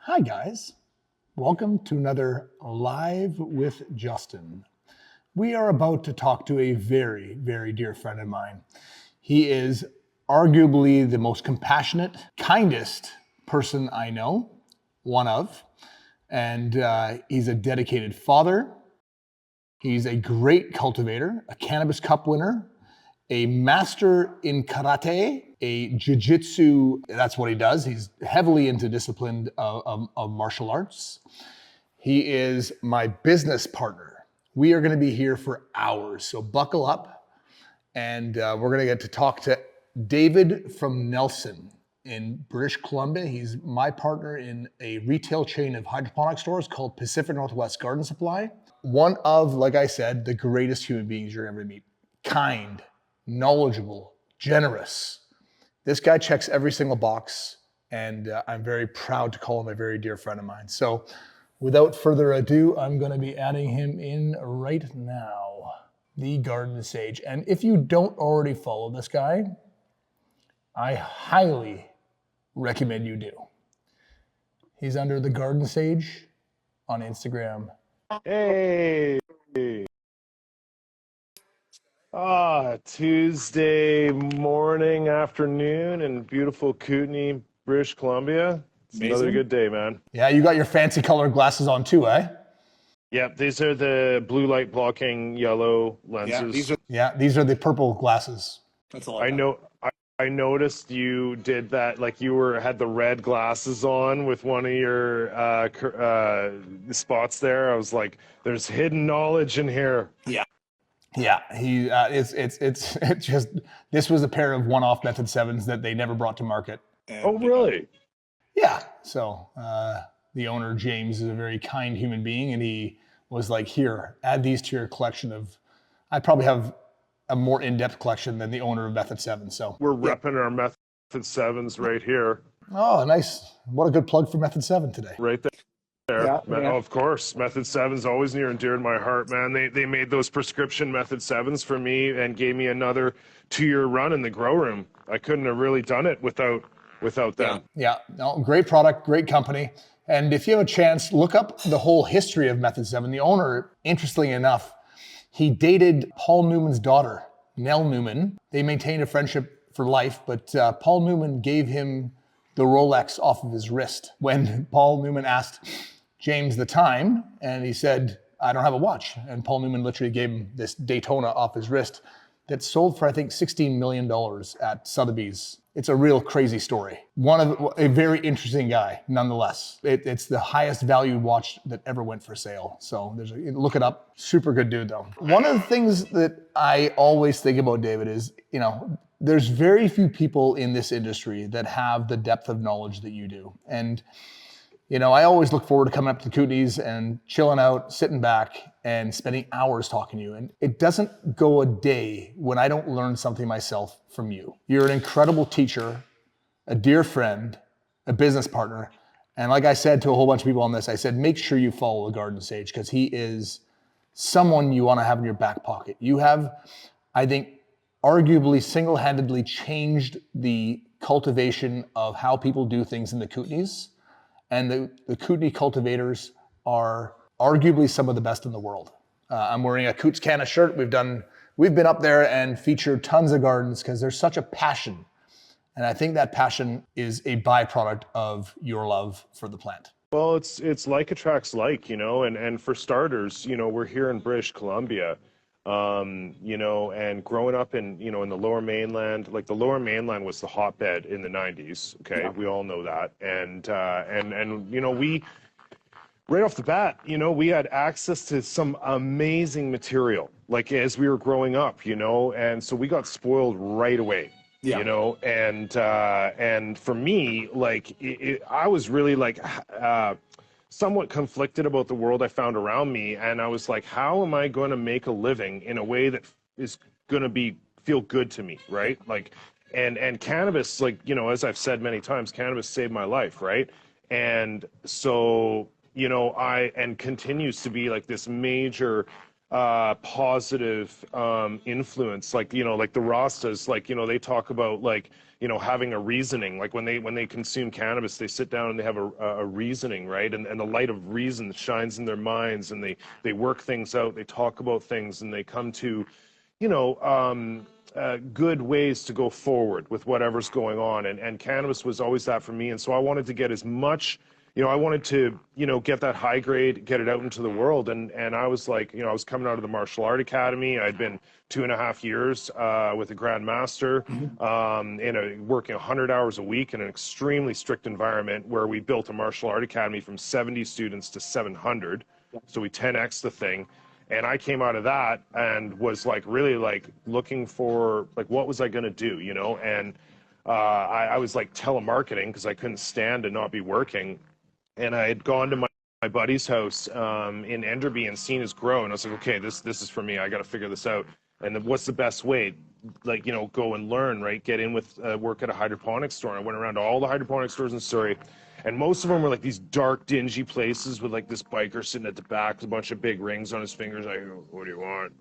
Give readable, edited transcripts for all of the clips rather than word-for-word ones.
Hi guys, welcome to another Live with Justin. We are about to talk to a very, very dear friend of mine. He is arguably the most compassionate, kindest person I know, one of, and he's a dedicated father. He's a great cultivator, a cannabis cup winner, a master in karate, a jiu-jitsu, that's what he does. He's heavily into discipline of martial arts. He is my business partner. We are gonna be here for hours, so buckle up and we're gonna get to talk to David from Nelson in British Columbia. He's my partner in a retail chain of hydroponic stores called Pacific Northwest Garden Supply. One of, like I said, the greatest human beings you're ever gonna meet. Kind, knowledgeable, generous. This guy checks every single box, and I'm very proud to call him a very dear friend of mine. So without further ado, I'm gonna be adding him in right now. The Garden Sage. And if you don't already follow this guy, I highly recommend you do. He's under the Garden Sage on Instagram. Hey. Tuesday morning, afternoon in beautiful Kootenay, British Columbia. It's another good day, man. Yeah, you got your fancy colored glasses on too, eh? Yep, these are the blue light blocking yellow lenses. These are the purple glasses. That's a lot. I noticed you did that, like you had the red glasses on with one of your spots there. I was like, there's hidden knowledge in here. Yeah, it's just, this was a pair of one-off Method 7s that they never brought to market. Oh, really? Yeah, so the owner, James, is a very kind human being, and he was like, here, add these to your collection of, I probably have a more in-depth collection than the owner of Method 7, so. We're repping our Method 7s right here. Oh, nice. What a good plug for Method 7 today. Right there. Yeah. Oh, of course, Method 7's always near and dear to my heart, man. They made those prescription Method 7s for me and gave me another 2-year run in the grow room. I couldn't have really done it without them. Yeah, no, great product, great company. And if you have a chance, look up the whole history of Method 7. The owner, interestingly enough, he dated Paul Newman's daughter, Nell Newman. They maintained a friendship for life, but Paul Newman gave him the Rolex off of his wrist when Paul Newman asked James the time, and he said, I don't have a watch. And Paul Newman literally gave him this Daytona off his wrist that sold for, I think, $16 million at Sotheby's. It's a real crazy story. A very interesting guy, nonetheless. It's the highest valued watch that ever went for sale. So look it up. Super good dude, though. One of the things that I always think about David is, there's very few people in this industry that have the depth of knowledge that you do. And I always look forward to coming up to the Kootenays and chilling out, sitting back, and spending hours talking to you. And it doesn't go a day when I don't learn something myself from you. You're an incredible teacher, a dear friend, a business partner. And like I said to a whole bunch of people on this, I said, make sure you follow the Garden Sage because he is someone you want to have in your back pocket. You have, I think, arguably single-handedly changed the cultivation of how people do things in the Kootenays. And the Kootenay cultivators are arguably some of the best in the world. I'm wearing a Coots Canna shirt. We've been up there and featured tons of gardens because there's such a passion. And I think that passion is a byproduct of your love for the plant. Well, it's like attracts like, and for starters, we're here in British Columbia. And growing up in the Lower Mainland, like the Lower Mainland was the hotbed in the 90s. Okay. Yeah. We all know that. And we, right off the bat, we had access to some amazing material, like as we were growing up, and so we got spoiled right away. Yeah. And for me, like, I was really like, somewhat conflicted about the world I found around me. And I was like, how am I going to make a living in a way that is going to feel good to me, right? Like, and cannabis, like, as I've said many times, cannabis saved my life, right? And so, and continues to be like this major positive influence. Like, like the Rastas, like, they talk about like, having a reasoning. Like when they consume cannabis, they sit down and they have a reasoning, right? And the light of reason shines in their minds, and they work things out. They talk about things, and they come to, good ways to go forward with whatever's going on. And cannabis was always that for me. And so I wanted to get as much, I wanted to, get that high grade, get it out into the world. And I was like, I was coming out of the martial art academy. I'd been 2.5 years with a grandmaster, working 100 hours a week in an extremely strict environment where we built a martial art academy from 70 students to 700. So we 10x the thing. And I came out of that and was like really like looking for like what was I going to do, and I was like telemarketing because I couldn't stand to not be working. And I had gone to my buddy's house in Enderby and seen his grow, and I was like, okay, this is for me. I got to figure this out. And then what's the best way? Like, go and learn, right? Get in with work at a hydroponic store. I went around to all the hydroponic stores in Surrey, and most of them were like these dark, dingy places with like this biker sitting at the back with a bunch of big rings on his fingers. I go, what do you want?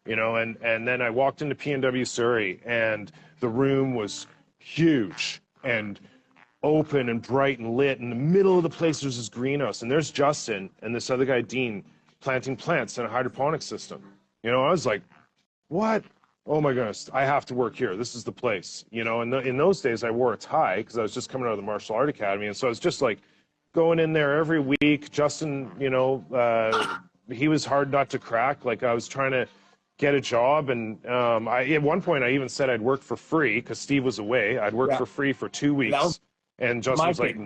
And then I walked into P&W Surrey, and the room was huge and open and bright and lit. In the middle of the place, there's this greenhouse, and there's Justin and this other guy, Dean, planting plants in a hydroponic system. I was like, what? Oh my goodness, I have to work here. This is the place. And in those days I wore a tie because I was just coming out of the martial art academy. And so I was just like going in there every week. Justin, he was hard not to crack. Like I was trying to get a job. And at one point I even said I'd work for free because Steve was away. I'd work for free for 2 weeks. And Justin was like,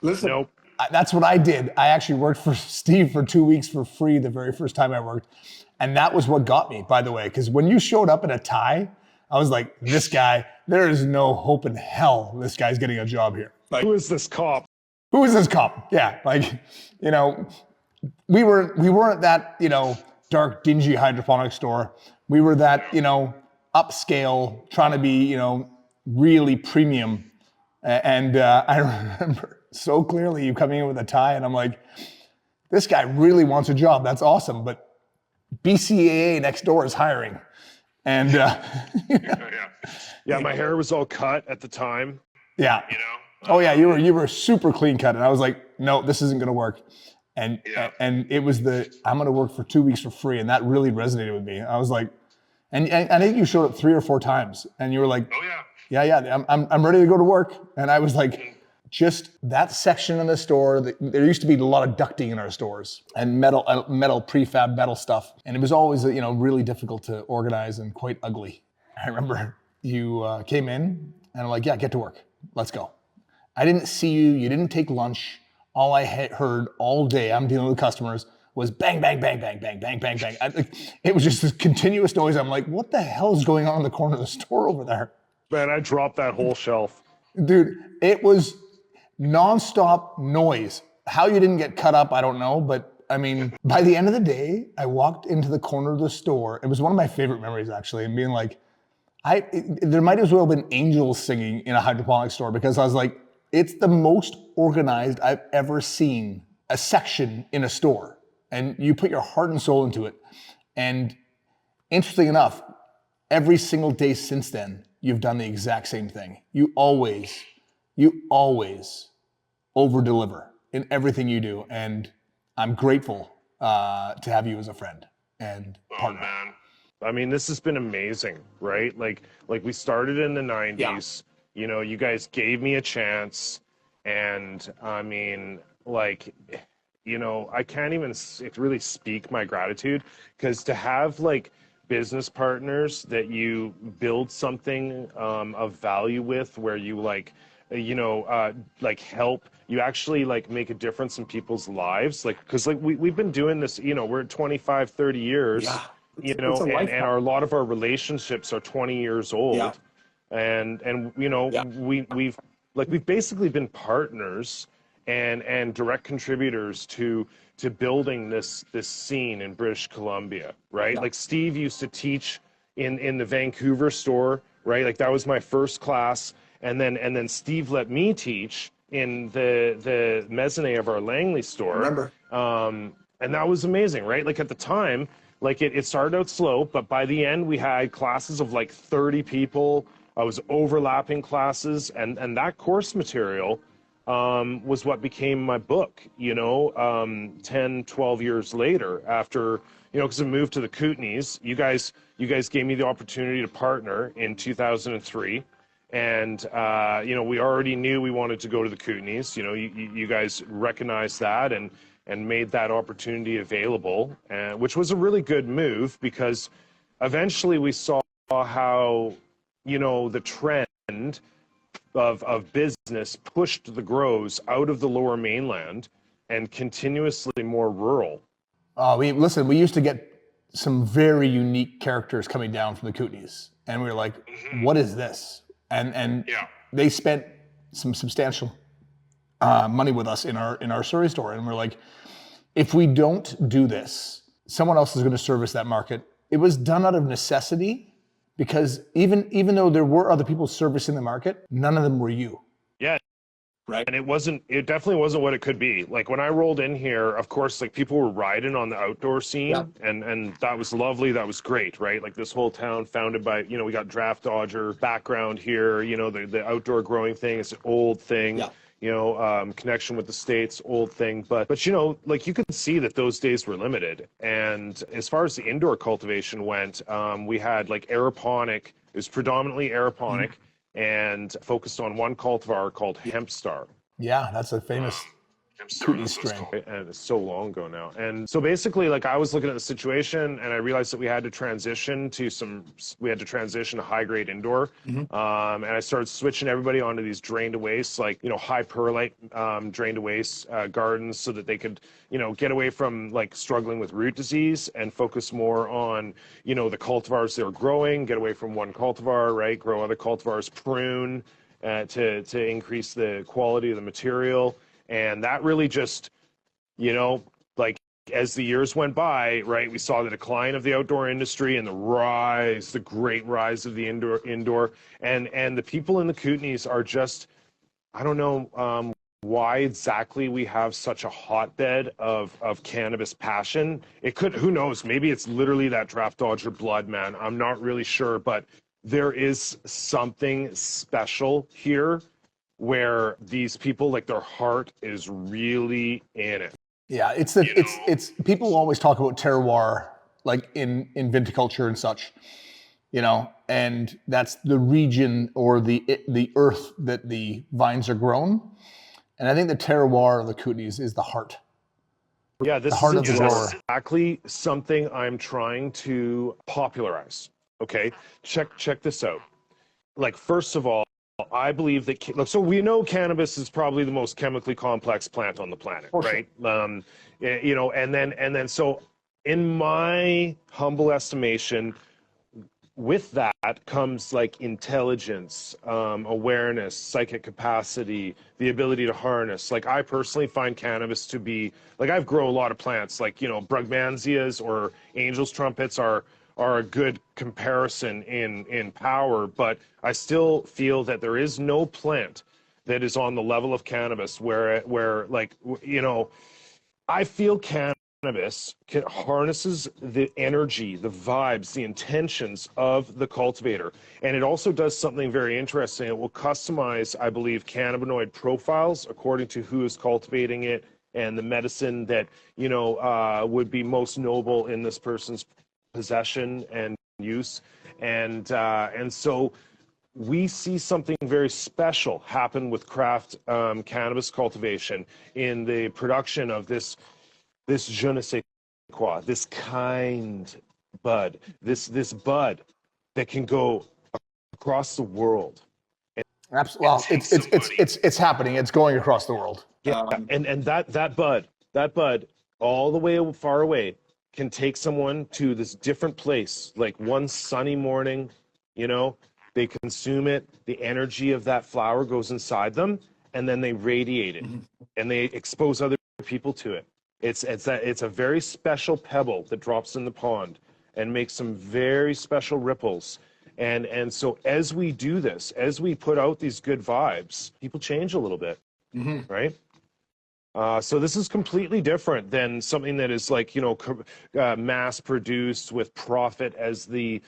listen, nope. That's what I did. I actually worked for Steve for 2 weeks for free the very first time I worked. And that was what got me, by the way, because when you showed up in a tie, I was like, this guy, there is no hope in hell this guy's getting a job here. Like, who is this cop? Who is this cop? Yeah, like, we weren't that, dark, dingy hydroponic store. We were that, upscale, trying to be, really premium. And I remember so clearly you coming in with a tie, and I'm like, this guy really wants a job. That's awesome, but BCAA next door is hiring. And yeah, my hair was all cut at the time. Yeah. Oh yeah, you were super clean cut, and I was like, no, this isn't gonna work. And it was I'm gonna work for 2 weeks for free, and that really resonated with me. I was like, and I think you showed up 3 or 4 times, and you were like, oh yeah, I'm ready to go to work. And I was like, just that section of the store, there used to be a lot of ducting in our stores and metal prefab metal stuff. And it was always, really difficult to organize and quite ugly. I remember you came in and I'm like, yeah, get to work. Let's go. I didn't see you. You didn't take lunch. All I had heard all day, I'm dealing with customers, was bang, bang, bang, bang, bang, bang, bang, bang. It was just this continuous noise. I'm like, what the hell is going on in the corner of the store over there? Man, I dropped that whole shelf. Dude, it was nonstop noise. How you didn't get cut up, I don't know. But I mean, by the end of the day, I walked into the corner of the store. It was one of my favorite memories, actually, and being like, there might as well have been angels singing in a hydroponic store, because I was like, it's the most organized I've ever seen a section in a store. And you put your heart and soul into it. And interesting enough, every single day since then, you've done the exact same thing. You always over-deliver in everything you do. And I'm grateful to have you as a friend and partner. Oh, man. I mean, this has been amazing, right? Like we started in the 90s. Yeah. You guys gave me a chance. And I mean, I can't even really speak my gratitude, because to have business partners that you build something of value with, where you help, you actually make a difference in people's lives, because we've been doing this, we're at 25, 30 years. Yeah. And a lot of our relationships are 20 years old. Yeah. And we've basically been partners and direct contributors to building this scene in British Columbia, right? Yeah. Steve used to teach in the Vancouver store, right? That was my first class, and then Steve let me teach in the mezzanine of our Langley store. I remember. And that was amazing, right? At the time, Like it started out slow, but by the end we had classes of like 30 people. I was overlapping classes, and that course material was what became my book, 10, 12 years later after, because I moved to the Kootenays. You guys gave me the opportunity to partner in 2003. And, we already knew we wanted to go to the Kootenays. You guys recognized that and made that opportunity available, which was a really good move because eventually we saw how, the trend of business pushed the grows out of the Lower Mainland and continuously more rural. We used to get some very unique characters coming down from the Kootenays, and we were like, what is this? And they spent some substantial money with us in our Surrey store, and we're like, if we don't do this, someone else is going to service that market. It was done out of necessity because even though there were other people servicing the market, none of them were you. Yeah. Right. And it definitely wasn't what it could be. Like when I rolled in here, of course, like people were riding on the outdoor scene, and that was lovely. That was great, right? Like this whole town founded by, we got draft dodger background here, the outdoor growing thing is an old thing. Connection with the States, old thing. But like you could see that those days were limited. And as far as the indoor cultivation went, we had like aeroponic. It was predominantly aeroponic and focused on one cultivar called Hemp Star. Yeah, that's a famous Kootenay strain. And it's so long ago now. And so basically, like I was looking at the situation and I realized that we had to transition to high grade indoor. And I started switching everybody onto these drain to waste, like, high perlite drain to waste gardens so that they could, get away from like struggling with root disease and focus more on, the cultivars they were growing, get away from one cultivar, right? Grow other cultivars, prune to increase the quality of the material. And that really just, like as the years went by, right, we saw the decline of the outdoor industry and the great rise of the indoor. And the people in the Kootenays are just, I don't know why exactly we have such a hotbed of cannabis passion. Who knows, maybe it's literally that draft dodger blood, man. I'm not really sure, but there is something special here where these people, like their heart is really in it. Yeah, it's people always talk about terroir, like in viticulture and such, and that's the region or the earth that the vines are grown. And I think the terroir of the Kootenays is the heart. Yeah, this is exactly something I'm trying to popularize. Okay, check this out. Like, first of all, I believe that, so we know cannabis is probably the most chemically complex plant on the planet, right? And then so in my humble estimation, with that comes like intelligence, awareness, psychic capacity, the ability to harness. Like I personally find cannabis to be, like I've grown a lot of plants, like, brugmansias or angel's trumpets are a good comparison in power, but I still feel that there is no plant that is on the level of cannabis where like, I feel cannabis harnesses the energy, the vibes, the intentions of the cultivator. And it also does something very interesting. It will customize, I believe, cannabinoid profiles according to who is cultivating it and the medicine that, would be most noble in this person's possession and use. And so we see something very special happen with craft cannabis cultivation in the production of this je ne sais quoi, this kind bud, this bud that can go across the world. Absolutely. Well, it's happening. It's going across the world. Yeah, and that bud, all the way far away, can take someone to this different place. Like one sunny morning, they consume it. The energy of that flower goes inside them, and then they radiate it, and they expose other people to it. It's a very special pebble that drops in the pond and makes some very special ripples. And so as we do this, as we put out these good vibes, people change a little bit, right? So this is completely different than something that is like, mass produced with profit as the,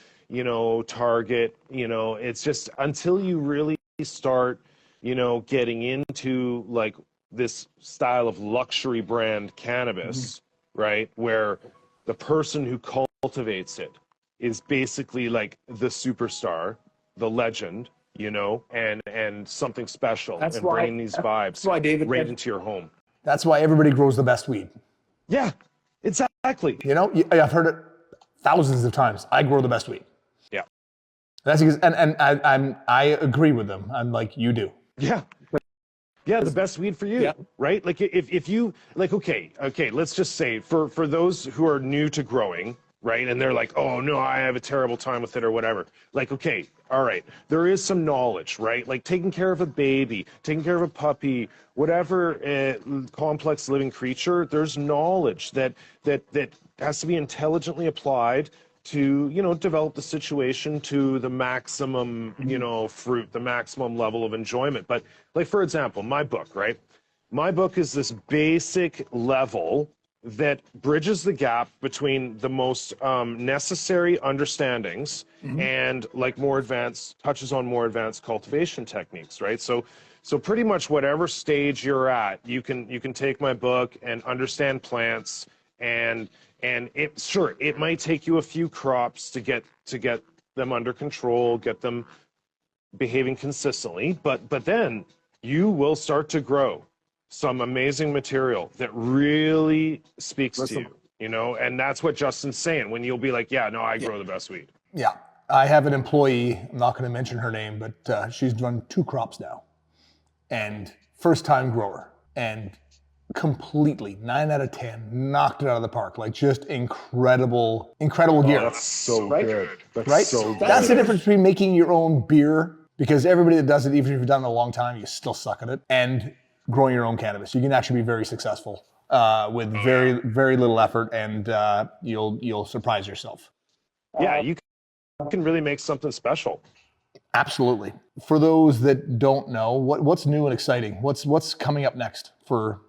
target. It's just until you really start, getting into like this style of luxury brand cannabis, right? Where the person who cultivates it is basically like the superstar, the legend, and something special, That's and why. bringing these That's vibes why, David. right into your home. That's why everybody grows the best weed. Yeah, exactly. I've heard it thousands of times. I grow the best weed. Yeah. That's because, and I agree with them. I'm like, you do. Yeah. Yeah, the best weed for you, Yeah. right? Like if you like, okay, let's just say for those who are new to growing, right, and they're like, oh no, I have a terrible time with it or whatever. Like, okay, all right, there is some knowledge, right? Like taking care of a baby, taking care of a puppy, whatever complex living creature. There's knowledge that has to be intelligently applied to develop the situation to the maximum fruit, the maximum level of enjoyment. But like, for example, my book, right? My book is this basic level that bridges the gap between the most necessary understandings and like more advanced, touches on more advanced cultivation techniques, right? So pretty much whatever stage you're at, you can take my book and understand plants, and it might take you a few crops to get them under control, get them behaving consistently, but then you will start to grow some amazing material that really speaks to you, and that's what Justin's saying when you'll be like, yeah, no, I grow the best weed. Yeah. I have an employee, I'm not going to mention her name, but she's done 2 crops now. And first time grower. And completely, 9 out of 10, knocked it out of the park. Like just incredible gear. That's so Right? good. That's Right? so good. That's the difference between making your own beer, because everybody that does it, even if you've done it a long time, you still suck at it, and growing your own cannabis. You can actually be very successful with very little effort, and you'll surprise yourself. Yeah, you can really make something special. Absolutely. For those that don't know, what's new and exciting? What's coming up next for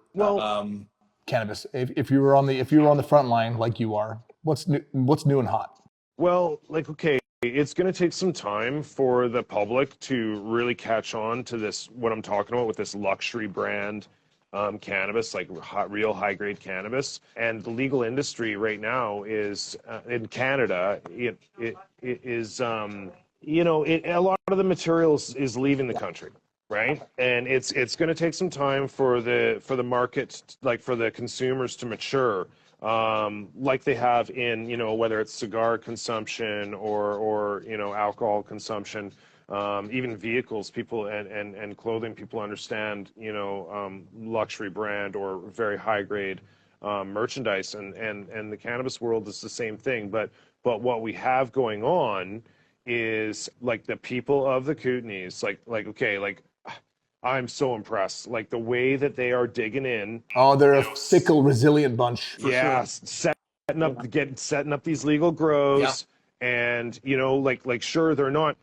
cannabis? If you were on the front line like you are, what's new and hot? Well, like, okay, it's going to take some time for the public to really catch on to this, what I'm talking about with this luxury brand cannabis, like real high grade cannabis. And the legal industry right now is in Canada, it is, a lot of the materials is leaving the country. Right, and it's going to take some time for the market, like for the consumers to mature, like they have in whether it's cigar consumption or alcohol consumption, even vehicles. People and clothing. People understand luxury brand or very high grade merchandise, and the cannabis world is the same thing. But what we have going on is like the people of the Kootenays, like okay, like I'm so impressed, like the way that they are digging in. Oh, they're a fickle, resilient bunch. Yeah, setting up these legal grows, and like sure, they're not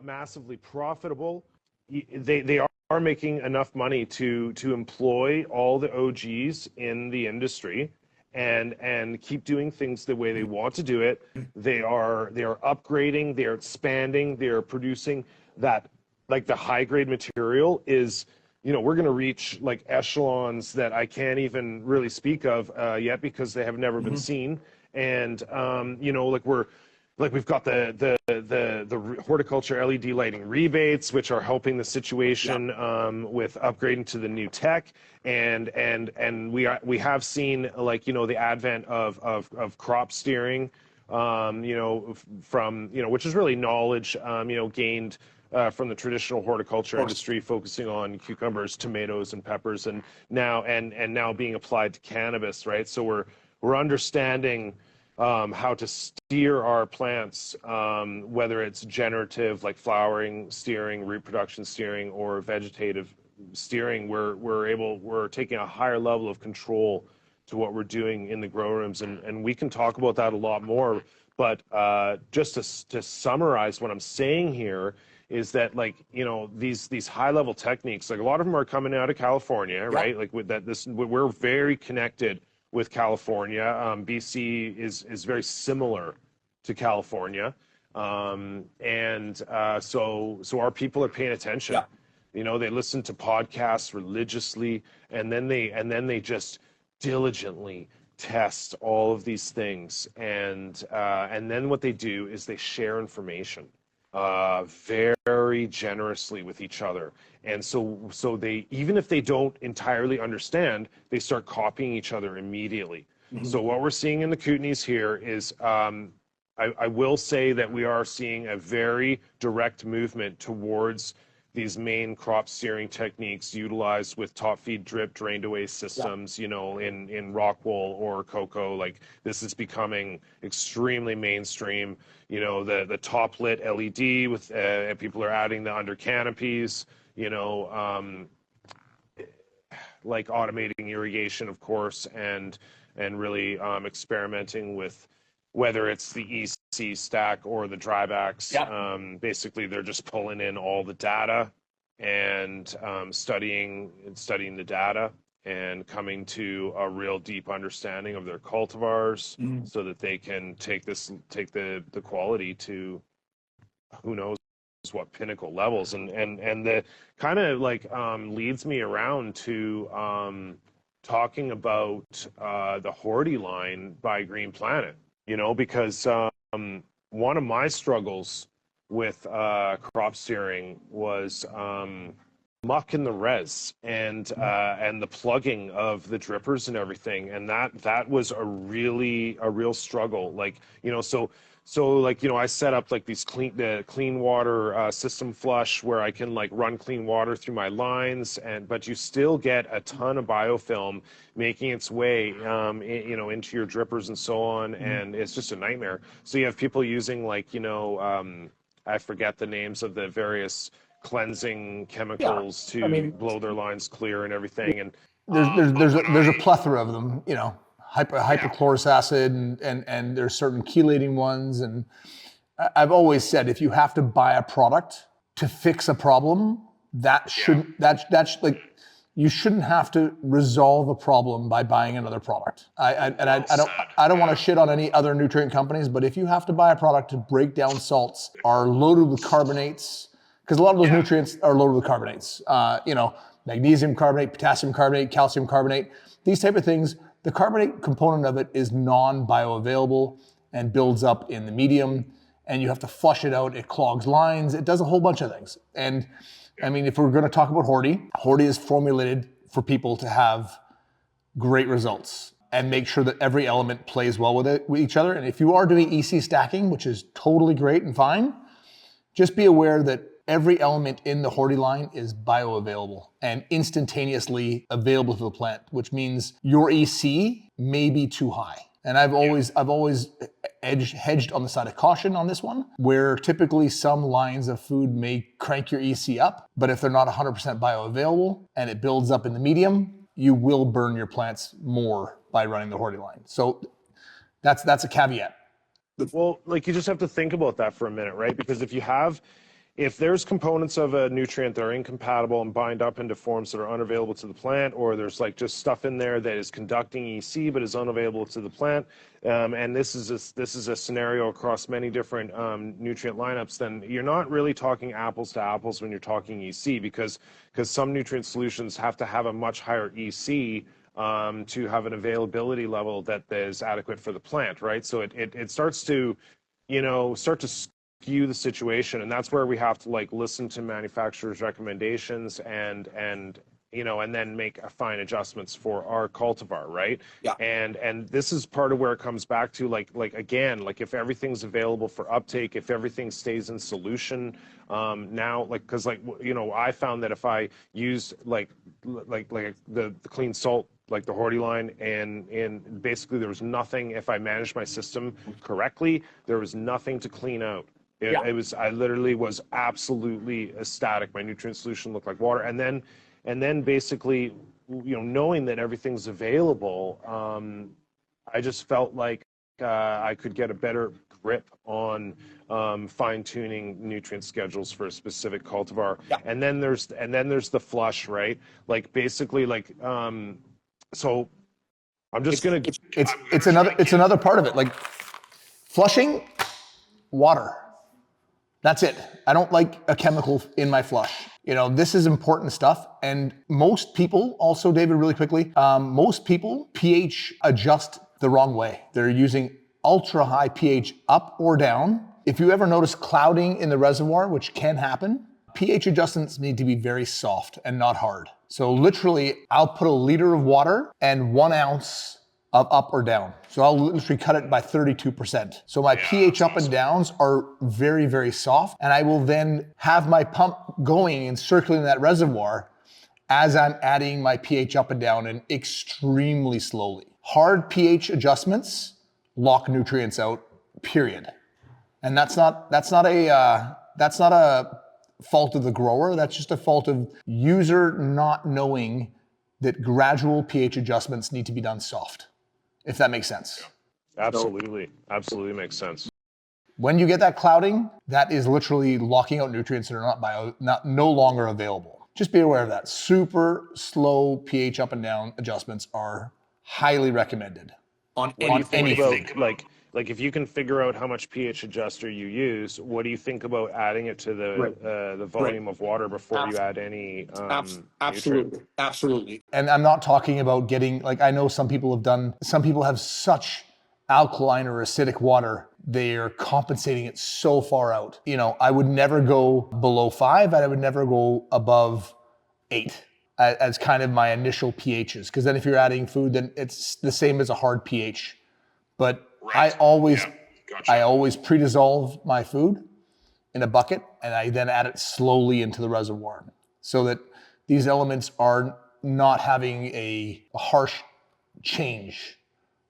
massively profitable. They are making enough money to employ all the OGs in the industry, and keep doing things the way they want to do it. They are upgrading, they are expanding, they are producing that, like the high grade material is, we're going to reach like echelons that I can't even really speak of yet, because they have never been seen. And we've got the horticulture LED lighting rebates, which are helping the situation with upgrading to the new tech, and we have seen, like, the advent of crop steering, from which is really knowledge gained from the traditional horticulture industry, focusing on cucumbers, tomatoes, and peppers, and now being applied to cannabis, right? So we're understanding how to steer our plants, whether it's generative, like flowering steering, reproduction steering, or vegetative steering. We're taking a higher level of control to what we're doing in the grow rooms, and we can talk about that a lot more. But just to summarize what I'm saying here is that, like, you know, these high level techniques, like a lot of them are coming out of California, right? Like with that, we're very connected with California. BC is very similar to California. So our people are paying attention. You know, they listen to podcasts religiously, and then they just diligently test all of these things, and then what they do is they share information very generously with each other. And so they, even if they don't entirely understand, they start copying each other immediately. So what we're seeing in the Kootenays here is, I will say that we are seeing a very direct movement towards these main crop steering techniques utilized with top feed drip drained away systems, you know, in rock wool or cocoa. Like, this is becoming extremely mainstream. You know, the top lit LED with, people are adding the under canopies, you know, like automating irrigation, of course, and really experimenting with whether it's the EC stack or the drybacks. Basically, they're just pulling in all the data and studying the data and coming to a real deep understanding of their cultivars, so that they can take the quality to who knows what pinnacle levels. And the kind of like leads me around to talking about the Horty line by Green Planet, you know, because one of my struggles with crop steering was muck in the res, and the plugging of the drippers and everything, and that was a real struggle. Like, you know, so like, you know, I set up like the clean water system flush where I can like run clean water through my lines, but you still get a ton of biofilm making its way you know, into your drippers and so on, and it's just a nightmare. So you have people using, like, you know, I forget the names of the various cleansing chemicals to blow their lines clear and everything. And there's a plethora of them, you know, hypochlorous acid, and there's certain chelating ones. And I've always said, if you have to buy a product to fix a problem, that's like, you shouldn't have to resolve a problem by buying another product. I don't want to shit on any other nutrient companies, but if you have to buy a product to break down salts, are loaded with carbonates, because a lot of those nutrients are loaded with carbonates. You know, magnesium carbonate, potassium carbonate, calcium carbonate, these type of things. The carbonate component of it is non-bioavailable and builds up in the medium, and you have to flush it out. It clogs lines. It does a whole bunch of things. And I mean, if we're going to talk about Horty is formulated for people to have great results and make sure that every element plays well with each other. And if you are doing EC stacking, which is totally great and fine, just be aware that every element in the Horty line is bioavailable and instantaneously available to the plant, which means your EC may be too high. And I've always hedged on the side of caution on this one, where typically some lines of food may crank your EC up, but if they're not 100% bioavailable and it builds up in the medium, you will burn your plants more by running the Horty line. So that's a caveat. Well, like, you just have to think about that for a minute, right? Because if there's components of a nutrient that are incompatible and bind up into forms that are unavailable to the plant, or there's like just stuff in there that is conducting EC but is unavailable to the plant, and this is a scenario across many different nutrient lineups, then you're not really talking apples to apples when you're talking EC, because some nutrient solutions have to have a much higher EC to have an availability level that is adequate for the plant, right? So it starts to, you know, skew the situation, and that's where we have to like listen to manufacturers' recommendations and you know, and then make fine adjustments for our cultivar, right? And this is part of where it comes back to like again, like, if everything's available for uptake, if everything stays in solution now, like, because, like, you know, I found that if I use like the clean salt, like the Horty line, and basically there was nothing, if I managed my system correctly, there was nothing to clean out. I literally was absolutely ecstatic. My nutrient solution looked like water. And then basically, you know, knowing that everything's available, I just felt like I could get a better grip on fine-tuning nutrient schedules for a specific cultivar. Yeah. And then there's the flush, right? Like basically, like so I'm just gonna. It's another part of it. Like flushing, water. That's it. I don't like a chemical in my flush. You know, this is important stuff. And most people, also, David, really quickly, most people pH adjust the wrong way. They're using ultra high pH up or down. If you ever notice clouding in the reservoir, which can happen, pH adjustments need to be very soft and not hard. So literally, I'll put a liter of water and 1 ounce of up or down. So I'll literally cut it by 32%. So my pH up and downs are very, very soft. And I will then have my pump going and circling that reservoir as I'm adding my pH up and down and extremely slowly. Hard pH adjustments lock nutrients out, period. And that's not a fault of the grower. That's just a fault of user not knowing that gradual pH adjustments need to be done soft, if that makes sense. Absolutely makes sense. When you get that clouding, that is literally locking out nutrients that are no longer available. Just be aware of that. Super slow pH up and down adjustments are highly recommended. On anything. Like if you can figure out how much pH adjuster you use, what do you think about adding it to the volume of water before you add any Absolutely. And I'm not talking about getting, like, I know some people have such alkaline or acidic water, they're compensating it so far out. You know, I would never go below 5, and I would never go above 8 as kind of my initial pHs. Because then if you're adding food, then it's the same as a hard pH. But I always pre-dissolve my food in a bucket, and I then add it slowly into the reservoir so that these elements are not having a harsh change,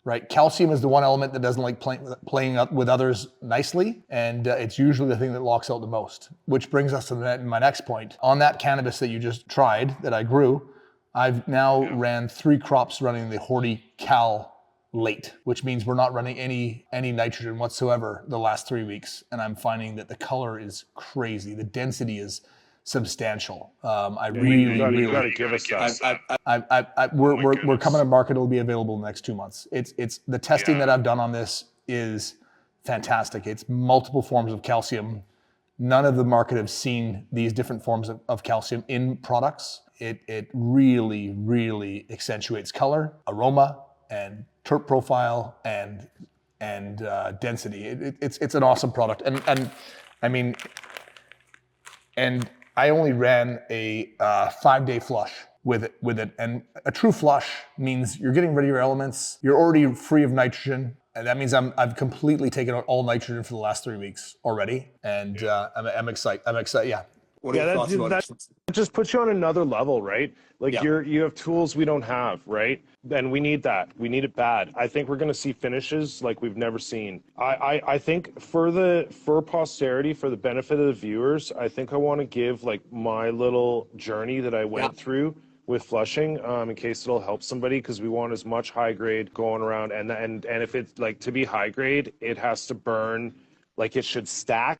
right? Calcium is the one element that doesn't like playing up with others nicely, and it's usually the thing that locks out the most, which brings us to my next point. On that cannabis that you just tried, that I grew, I've now ran 3 crops running the Horti-Cal late, which means we're not running any nitrogen whatsoever the last 3 weeks. And I'm finding that the color is crazy. The density is substantial. You gotta give us that. We're coming to market. It'll be available in the next 2 months. It's the testing that I've done on this is fantastic. It's multiple forms of calcium. None of the market have seen these different forms of calcium in products. It really, really accentuates color, aroma, and terp profile and density. It's an awesome product. And I mean, and I only ran a 5-day flush with it. And a true flush means you're getting rid of your elements. You're already free of nitrogen. And that means I've completely taken out all nitrogen for the last 3 weeks already. And I'm excited. Yeah. What are your thoughts about it? It just puts you on another level, right? Like you have tools we don't have, right? And we need that. We need it bad. I think we're going to see finishes like we've never seen. I think for posterity, for the benefit of the viewers, I think I want to give like my little journey that I went through with flushing, in case it'll help somebody, because we want as much high grade going around. And if it's like to be high grade, it has to burn, like it should stack.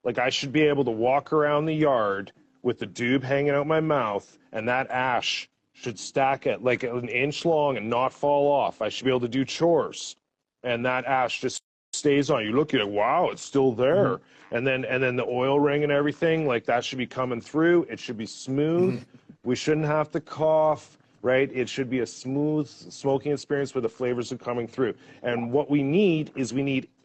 Like I should be able to walk around the yard with the doob hanging out my mouth, and that ash should stack at like 1 inch long and not fall off. I should be able to do chores, and that ash just stays on. You look at it, wow, it's still there. And then the oil ring and everything, like that should be coming through. It should be smooth. We shouldn't have to cough, right? It should be a smooth smoking experience where the flavors are coming through. And what we need is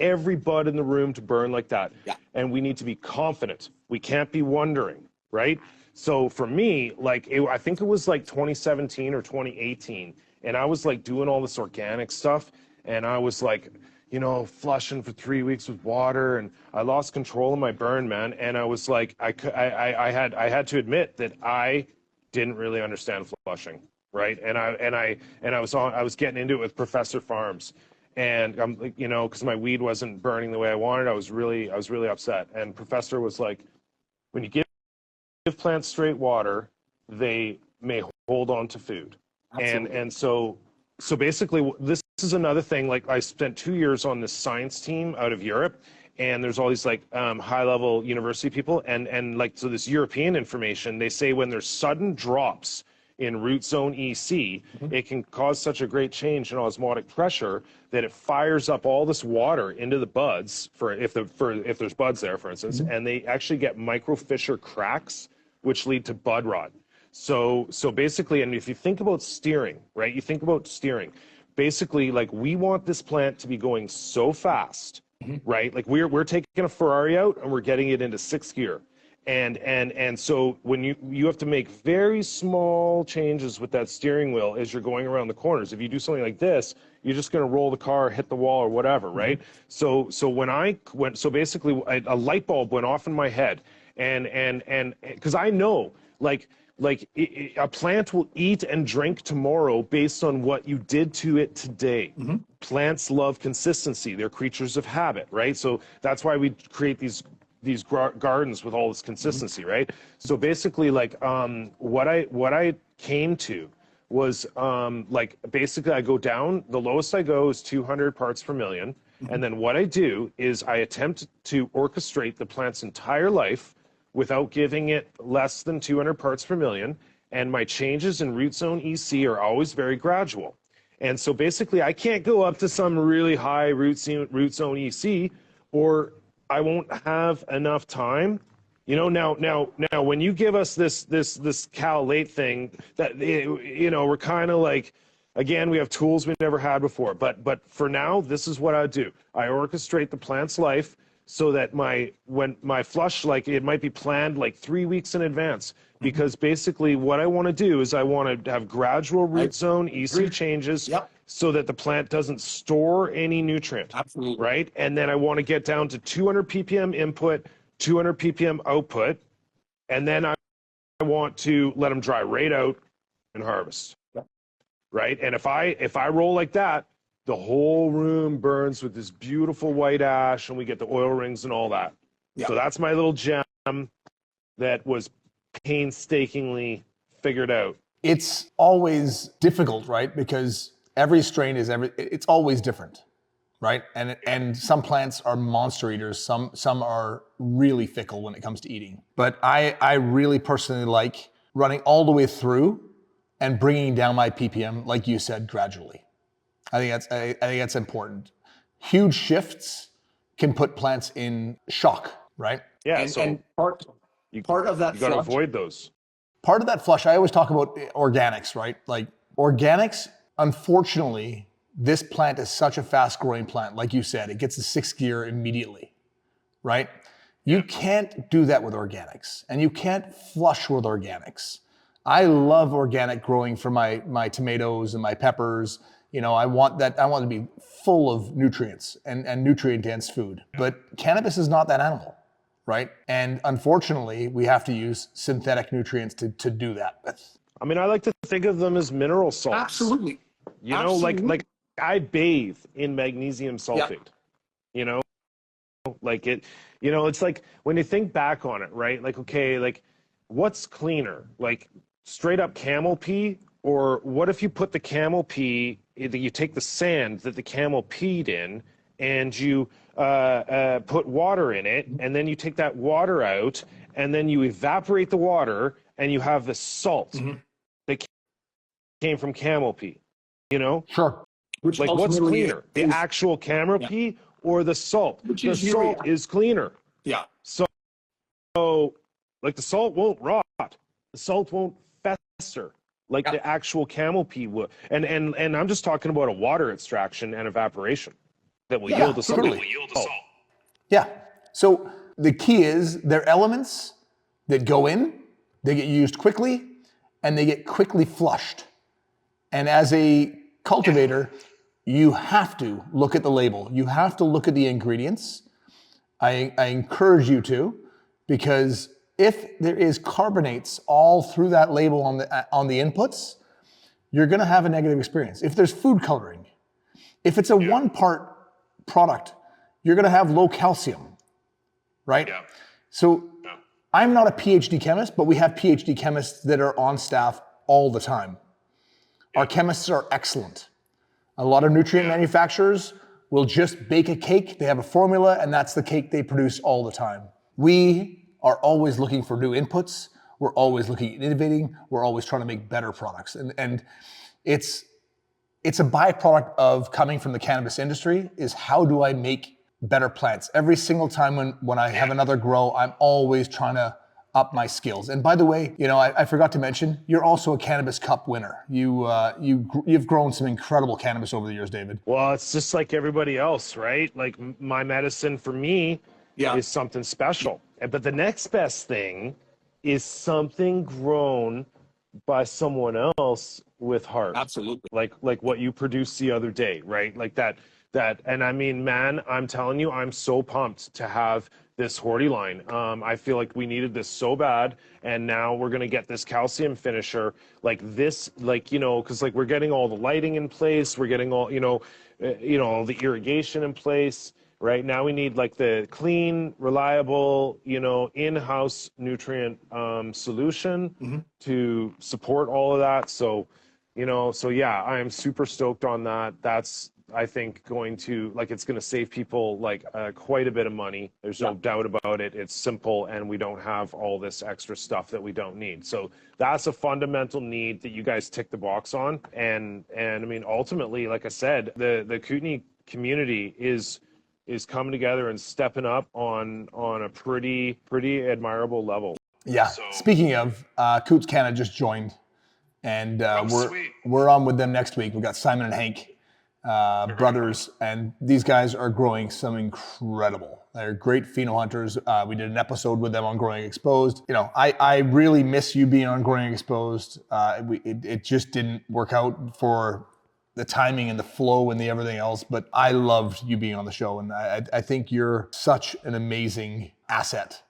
every bud in the room to burn like that. And we need to be confident. We can't be wondering, right? So for me, like, I think it was like 2017 or 2018, and I was like doing all this organic stuff, and I was like, you know, flushing for 3 weeks with water, and I lost control of my burn, man. And I was like, I had to admit that I didn't really understand flushing, right? And I was getting into it with Professor Farms, and I'm like, you know, because my weed wasn't burning the way I wanted. I was really upset. And Professor was like, when you give plants straight water, they may hold on to food. And so so basically, this is another thing. Like, I spent 2 years on this science team out of Europe, and there's all these like high-level university people, and like, so this European information, they say when there's sudden drops in root zone EC, it can cause such a great change in osmotic pressure that it fires up all this water into the buds if there's buds there, for instance, and they actually get microfissure cracks, which lead to bud rot. So basically, and if you think about steering, right? You think about steering. Basically, like, we want this plant to be going so fast, right? Like, we're taking a Ferrari out and we're getting it into sixth gear. And so when you have to make very small changes with that steering wheel as you're going around the corners. If you do something like this, you're just going to roll the car, hit the wall or whatever, right? So basically a light bulb went off in my head, and because I know, like a plant will eat and drink tomorrow based on what you did to it today. Plants love consistency. They're creatures of habit, right? So that's why we create these gardens with all this consistency, right? So basically, like, what I came to was, like, basically I go down, the lowest I go is 200 parts per million. And then what I do is I attempt to orchestrate the plant's entire life without giving it less than 200 parts per million. And my changes in root zone EC are always very gradual. And so basically I can't go up to some really high root zone EC, or I won't have enough time. You know, now, when you give us this cal late thing, that, you know, we're kind of like, again, we have tools we never had before. But for now, this is what I do. I orchestrate the plant's life so that when my flush, like, it might be planned like 3 weeks in advance, because basically what I want to do is I want to have gradual root zone EC changes. So that the plant doesn't store any nutrient. Absolutely. Right? And then I want to get down to 200 ppm input, 200 ppm output, and then I want to let them dry right out and harvest. Right? And if I roll like that, the whole room burns with this beautiful white ash, and we get the oil rings and all that. So that's my little gem that was painstakingly figured out. It's always difficult, right? Because every strain it's always different, right? And some plants are monster eaters. Some are really fickle when it comes to eating. But I really personally like running all the way through and bringing down my ppm, like you said, gradually. I think that's important. Huge shifts can put plants in shock, right? Yeah. And part of that you got to avoid those. Part of that flush, I always talk about organics, right? Like, organics, unfortunately, this plant is such a fast growing plant. Like you said, it gets to sixth gear immediately, right? You can't do that with organics, and you can't flush with organics. I love organic growing for my tomatoes and my peppers. You know, I want to be full of nutrients and nutrient dense food. But cannabis is not that animal, right? And unfortunately, we have to use synthetic nutrients to do that with. I mean, I like to think of them as mineral salts. Absolutely. You know, like I bathe in magnesium sulfate. You know, like it, you know, it's like when you think back on it, right? Like, okay, like, what's cleaner? Like, straight up camel pee, or what if you put the camel pee, you take the sand that the camel peed in, and you put water in it, and then you take that water out, and then you evaporate the water, and you have the salt that came from camel pee, you know? Sure. Which like, what's ultimately cleaner, the actual camel pee or the salt? The is salt is cleaner. Yeah. So, like, the salt won't rot. The salt won't fester like the actual camel pee would. And I'm just talking about a water extraction and evaporation that will yield the salt. Totally. Yeah. So the key is they're elements that go in, they get used quickly, and they get quickly flushed. And as a cultivator, you have to look at the label. You have to look at the ingredients. I encourage you to, because if there is carbonates all through that label on the inputs, you're going to have a negative experience. If there's food coloring, if it's a one-part product, you're going to have low calcium, right? So I'm not a PhD chemist, but we have PhD chemists that are on staff all the time. Our chemists are excellent. A lot of nutrient manufacturers will just bake a cake. They have a formula, and that's the cake they produce all the time. We are always looking for new inputs. We're always looking at innovating. We're always trying to make better products. And it's a byproduct of coming from the cannabis industry, is how do I make better plants? Every single time when I have another grow, I'm always trying to up my skills. And by the way, I forgot to mention, you're also a Cannabis Cup winner. You've grown some incredible cannabis over the years, David. Well, it's just like everybody else, right? Like my medicine for me is something special. But the next best thing is something grown by someone else with heart. Absolutely. Like what you produced the other day, right? Like that, and I mean, man, I'm telling you, I'm so pumped to have this Horty line. I feel like we needed this so bad, and now we're gonna get this calcium finisher, like this, like, because like we're getting all the lighting in place, we're getting all, all the irrigation in place. Right now we need like the clean, reliable, in-house nutrient solution to support all of that. So, so yeah, I am super stoked on that. That's, I think, going to, like, it's going to save people like quite a bit of money. There's no doubt about it. It's simple, and we don't have all this extra stuff that we don't need. So that's a fundamental need that you guys tick the box on. And I mean, ultimately, like I said, the Kootenay community is coming together and stepping up on a pretty admirable level. Yeah. So, speaking of, Coots Canada just joined, and sweet. we're on with them next week. We've got Simon and Hank, brothers, and these guys are growing some incredible. They're great pheno hunters. We did an episode with them on Growing Exposed. I really miss you being on Growing Exposed. It just didn't work out for the timing and the flow and the everything else, but I loved you being on the show, and I think you're such an amazing asset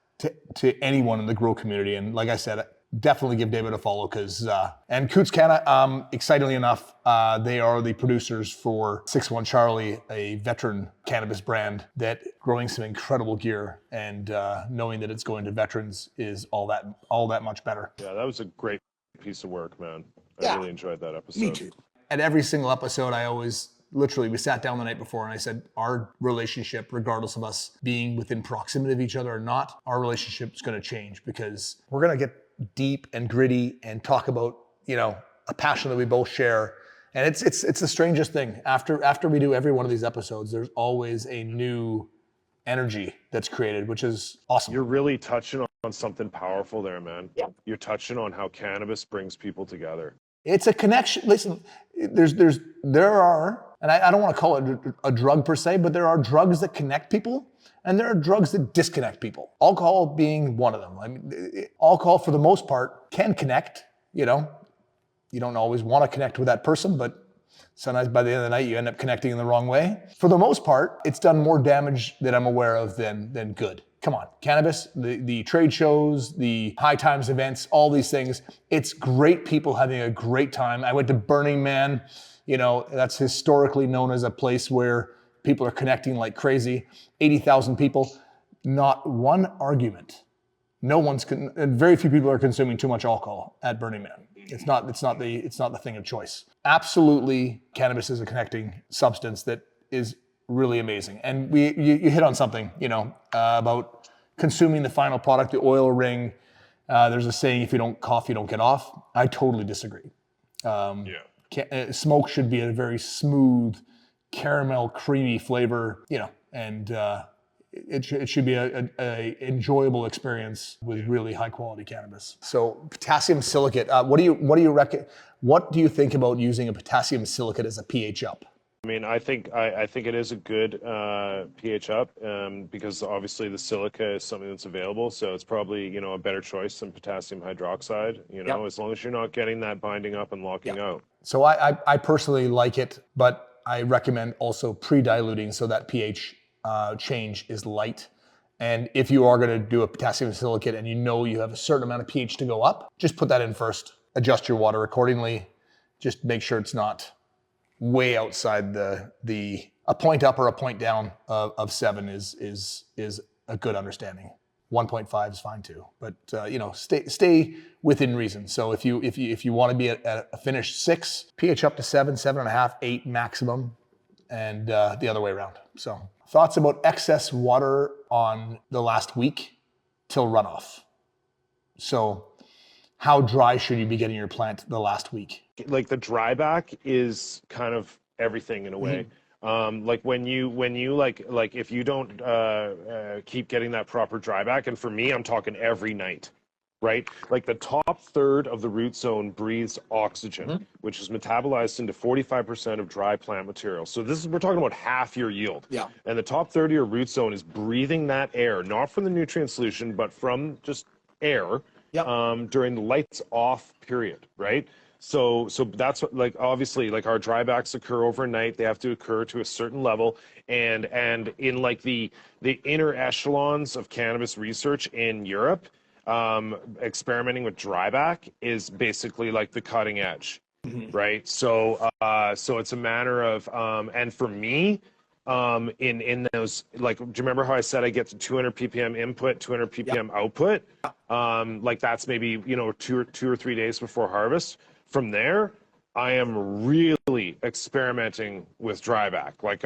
to anyone in the grow community. And like I said, definitely give David a follow, because and Coots Canada, excitingly enough, they are the producers for 61 Charlie, a veteran cannabis brand that growing some incredible gear, and knowing that it's going to veterans is all that much better. Yeah, that was a great piece of work, man. Yeah. I really enjoyed that episode. Me too. At every single episode, I always, literally, we sat down the night before and I said, our relationship, regardless of us being within proximity of each other or not, our relationship is going to change, because we're going to get deep and gritty and talk about, a passion that we both share. And it's the strangest thing. After we do every one of these episodes, there's always a new energy that's created, which is awesome. You're really touching on something powerful there, man. Yeah. You're touching on how cannabis brings people together. It's a connection. Listen, there are, and I don't want to call it a drug per se, but there are drugs that connect people, and there are drugs that disconnect people. Alcohol being one of them. I mean, alcohol for the most part can connect. You don't always want to connect with that person, but sometimes by the end of the night you end up connecting in the wrong way. For the most part, it's done more damage that I'm aware of than good. Come on, cannabis, the trade shows, the high times events, all these things. It's great people having a great time. I went to Burning Man, that's historically known as a place where people are connecting like crazy. 80,000 people, not one argument. And very few people are consuming too much alcohol at Burning Man. It's not the thing of choice. Absolutely, cannabis is a connecting substance that is really amazing. And you hit on something, about consuming the final product, the oil ring. There's a saying, if you don't cough, you don't get off. I totally disagree. Smoke should be a very smooth, caramel, creamy flavor, and it should be a enjoyable experience with really high quality cannabis. So potassium silicate, what do you think about using a potassium silicate as a pH up? I mean, I think it is a good pH up, because obviously the silica is something that's available, so it's probably a better choice than potassium hydroxide. As long as you're not getting that binding up and locking out. So I personally like it, but I recommend also pre-diluting so that pH change is light. And if you are going to do a potassium silicate and you have a certain amount of pH to go up, just put that in first. Adjust your water accordingly. Just make sure it's not way outside a point up or a point down of 7 is a good understanding. 1.5 is fine too, but stay within reason. So if you want to be at a finished 6, pH up to 7, 7.5, 8 maximum, and the other way around. So thoughts about excess water on the last week till runoff. So how dry should you be getting your plant the last week? Like the dry back is kind of everything in a way. Like when you like if you don't keep getting that proper dry back, and for me, I'm talking every night, right? Like the top third of the root zone breathes oxygen, which is metabolized into 45% of dry plant material. So we're talking about half your yield. Yeah. And the top third of your root zone is breathing that air, not from the nutrient solution, but from just air. Yep. During the lights off period, right? So that's what, like, obviously, like, our drybacks occur overnight. They have to occur to a certain level, and in like the inner echelons of cannabis research in Europe, experimenting with dryback is basically like the cutting edge, right? So it's a matter of and for me, in those, like, do you remember how I said I get to 200 ppm input, 200 ppm output? Like that's maybe, 2 or 3 days before harvest. From there, I am really experimenting with dryback. Like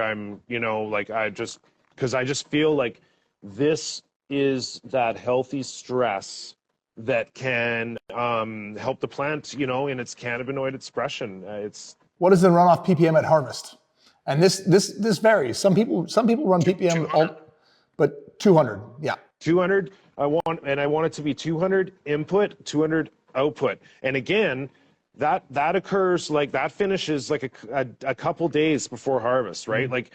because I just feel like this is that healthy stress that can help the plant, in its cannabinoid expression. What is the runoff ppm at harvest? And this varies. Some people run ppm, but 200, yeah. 200. I want it to be 200 input, 200 output. And again, that occurs, like, that finishes like a couple days before harvest, right? Like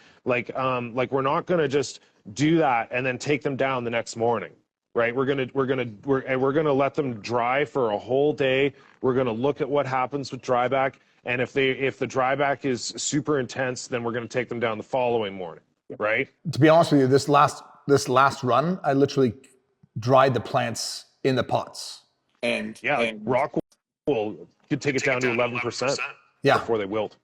we're not gonna just do that and then take them down the next morning, right? We're gonna let them dry for a whole day. We're gonna look at what happens with dryback, and if the dryback is super intense, then we're gonna take them down the following morning, right? To be honest with you, this last run, I literally dried the plants in the pots. And rock wool could take it down to 11%. Yeah. Before they wilt.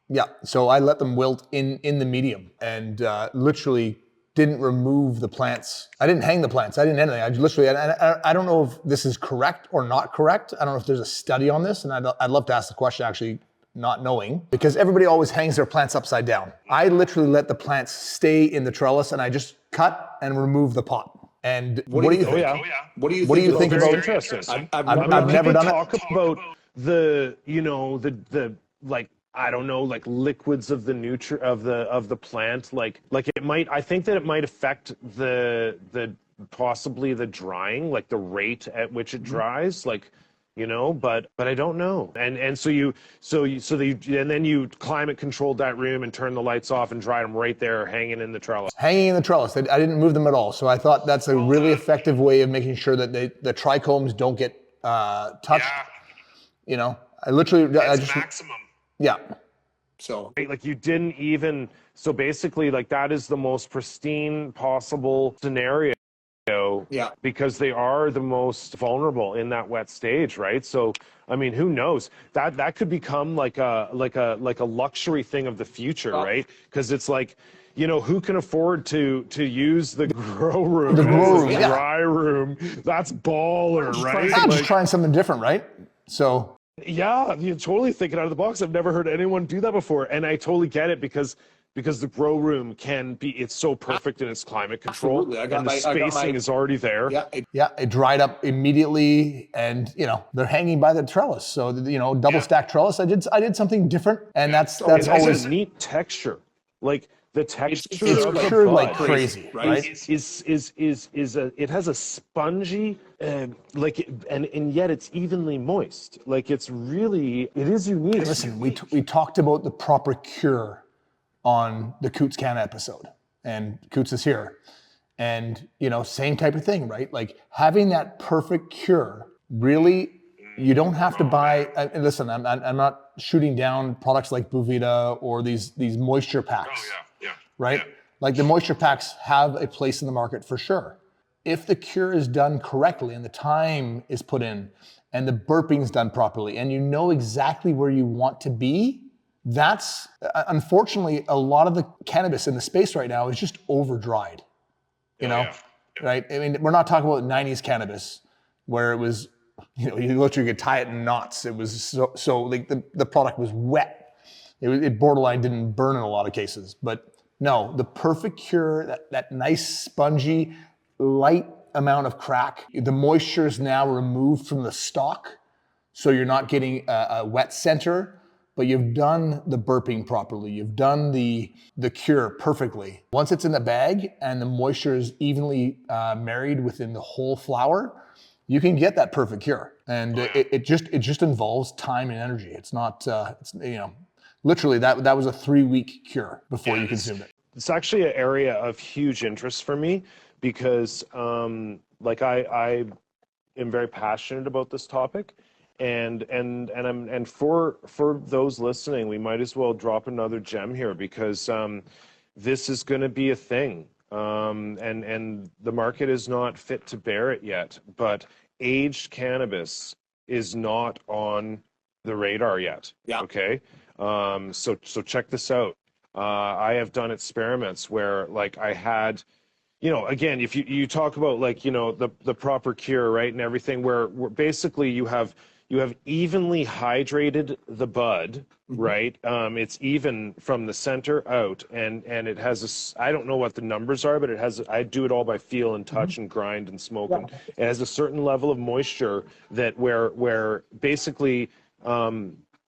Yeah, so I let them wilt in the medium, and literally didn't remove the plants. I didn't hang the plants. I didn't anything. I literally, I don't know if this is correct or not correct. I don't know if there's a study on this, and I'd love to ask the question, actually, not knowing, because everybody always hangs their plants upside down. I literally let the plants stay in the trellis, and I just cut and remove the pot. And what do you think? Oh, yeah. what do you think about about- Interesting. I've never done talk it. about the, the like, I don't know, like liquids of the of the plant, like it might. I think that it might affect the possibly the drying, like the rate at which it dries, like, but I don't know. And then you climate controlled that room and turn the lights off and dried them right there, hanging in the trellis. Hanging in the trellis. I didn't move them at all. So I thought that's a really effective way of making sure that the trichomes don't get touched. I literally, I just maximum. Yeah. So Like you didn't even, so basically, like, that is the most pristine possible scenario. Yeah. Because they are the most vulnerable in that wet stage, right? So, I mean, who knows? That could become like a luxury thing of the future, right? Because it's like, who can afford to use the grow room, The grow room, as a yeah. dry room? That's baller, right? I'm just trying something different, right? So Yeah, you're totally thinking out of the box. I've never heard anyone do that before, and I totally get it because the grow room it's so perfect in its climate control. Absolutely. And the spacing is already there. Yeah. it dried up immediately, and they're hanging by the trellis. So double stack trellis. I did something different, and that's It has always a neat texture. Like the texture it's of the cured bud like crazy, right? it has a spongy, and yet it's evenly moist. Like it is unique. Listen, we talked about the proper cure on the Coots Canada episode, and Coots is here, and same type of thing, right? Like having that perfect cure. Really, you don't have to buy. And listen, I'm not shooting down products like Buvita or these moisture packs. Right? Yeah. Like the moisture packs have a place in the market for sure. If the cure is done correctly and the time is put in and the burping's done properly and you know exactly where you want to be, that's, unfortunately, a lot of the cannabis in the space right now is just over dried. right? I mean, we're not talking about 90s cannabis where it was, you literally could tie it in knots. It was so like the product was wet. It borderline didn't burn in a lot of cases. But no, the perfect cure, that nice spongy, light amount of crack. The moisture is now removed from the stalk, so you're not getting a wet center, but you've done the burping properly. You've done the cure perfectly. Once it's in the bag and the moisture is evenly married within the whole flower, you can get that perfect cure. And it just involves time and energy. It's not, literally that was a 3-week cure before you consumed it. It's actually an area of huge interest for me because, like I am very passionate about this topic, and for those listening, we might as well drop another gem here because this is going to be a thing, and the market is not fit to bear it yet. But aged cannabis is not on the radar yet. Yeah. Okay. So check this out. I have done experiments where, like, I had, again, if you talk about, like, the proper cure, right, and everything, where basically you have evenly hydrated the bud, right? It's even from the center out, and it has I don't know what the numbers are, but I do it all by feel and touch and grind and smoke, and it has a certain level of moisture that where basically,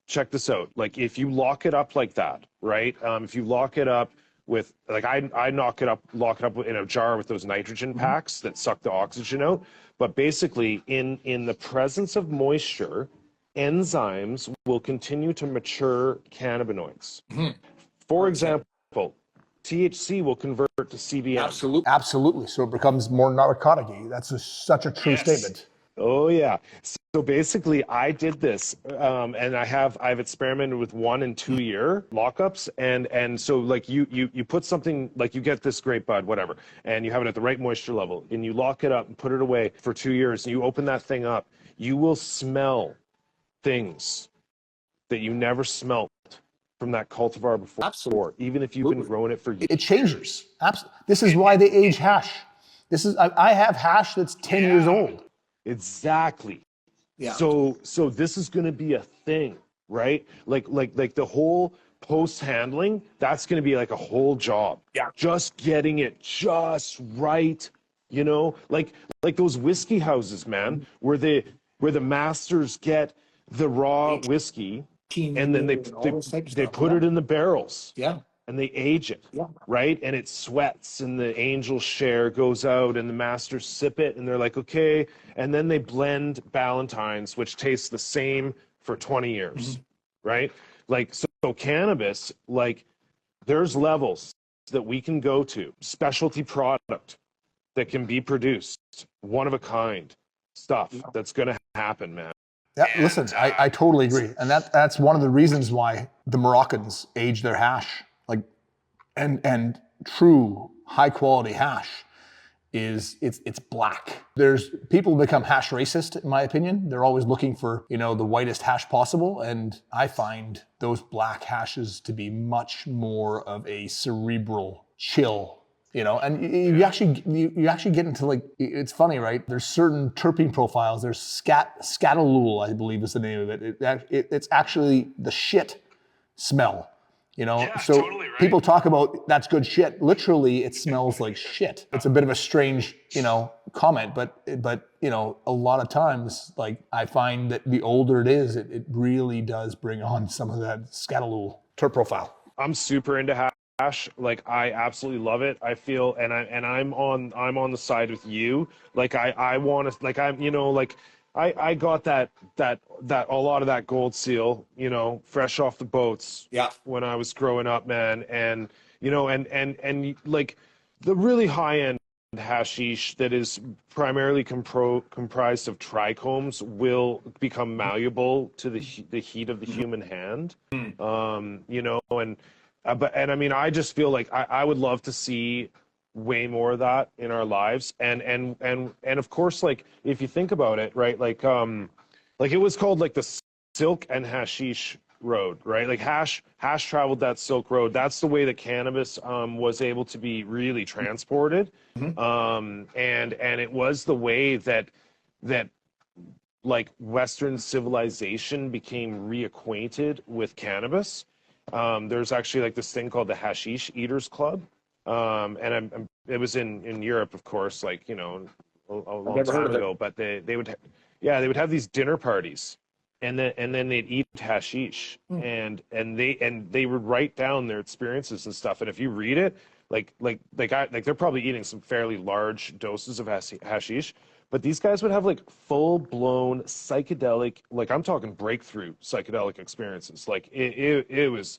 check this out. Like, if you lock it up like that, right? If you lock it up with, like, I lock it up in a jar with those nitrogen packs that suck the oxygen out. But basically, in the presence of moisture, enzymes will continue to mature cannabinoids. For example, THC will convert to CBN. Absolutely. So it becomes more narcotic-y. That's such a true statement. Oh yeah. So basically, I did this, and I've experimented with 1 and 2 year lockups, and so, like, you put something, like, you get this great bud, whatever, and you have it at the right moisture level, and you lock it up and put it away for 2 years, and you open that thing up, you will smell things that you never smelt from that cultivar before. Absolutely. Even if you've been growing it for years. It changes. This is why they age hash. I have hash that's 10 years old. Exactly. Yeah. So this is going to be a thing, right? Like the whole post handling, that's going to be like a whole job. Yeah. Just getting it just right, like those whiskey houses, man, where the masters get the raw whiskey and then they put it in the barrels. Yeah. And they age it, right? And it sweats, and the angel share goes out, and the masters sip it, and they're like, okay. And then they blend Ballantines, which tastes the same for 20 years, right? Like, so cannabis, like, there's levels that we can go to, specialty product that can be produced, one of a kind stuff that's going to happen, man. Yeah, listen, I totally agree. And that's one of the reasons why the Moroccans age their hash. Like, and true high quality hash is it's black. There's people become hash racist, in my opinion. They're always looking for, the whitest hash possible. And I find those black hashes to be much more of a cerebral chill. And you actually get into, like, it's funny, right? There's certain terpene profiles. There's scatolul, I believe is the name of it. It's actually the shit smell. So totally right. People talk about that's good shit. Literally, it smells like shit. It's a bit of a strange, comment, but a lot of times, like, I find that the older it is, it really does bring on some of that scatolul terp profile. I'm super into hash. Like, I absolutely love it. I feel, and I'm on the side with you. Like, I want to, like, I got that a lot of that gold seal, fresh off the boats. Yeah. When I was growing up, man, and and like the really high end hashish that is primarily comprised of trichomes will become malleable to the heat of the human hand. And and I mean, I just feel like I would love to see way more of that in our lives, and of course, like, if you think about it, right, like it was called, like, the silk and hashish road, right? Like hash traveled that Silk Road. That's the way that cannabis was able to be really transported. And it was the way that like Western civilization became reacquainted with cannabis. There's actually like this thing called the Hashish Eaters Club. It was in Europe, of course, like, you know, a long time ago, but they would have these dinner parties, and then they'd eat hashish, and they would write down their experiences and stuff. And if you read it, like they're probably eating some fairly large doses of hashish, but these guys would have like full blown psychedelic, like I'm talking breakthrough psychedelic experiences. Like it was